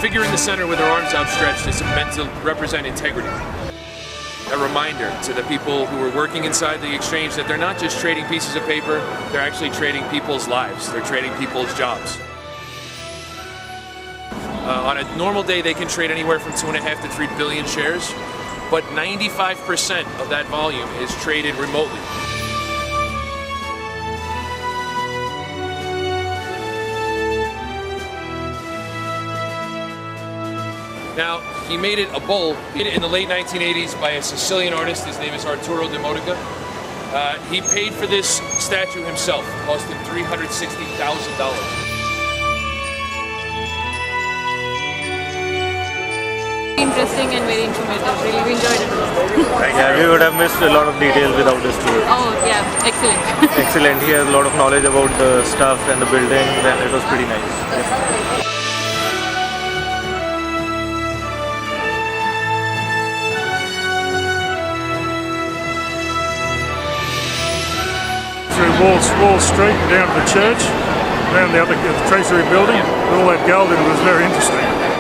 figure in the center with her arms outstretched is meant to represent integrity. A reminder to the people who are working inside the exchange that they're not just trading pieces of paper, they're actually trading people's lives, they're trading people's jobs. On a normal day, they can trade anywhere from 2.5 to 3 billion shares, but 95% of that volume is traded remotely. Now, he made it a bull in the late 1980s by a Sicilian artist. His name is Arturo de Modica. He paid for this statue himself. It cost him $360,000. Interesting and very informative. Really, we enjoyed it. Yeah, we would have missed a lot of details without this tour. Oh, yeah, excellent. Excellent. He has a lot of knowledge about the stuff and the buildings, and it was pretty nice. Yeah. Through Wall Street and down to the church, around the other Treasury building, with all that gold in it was very interesting.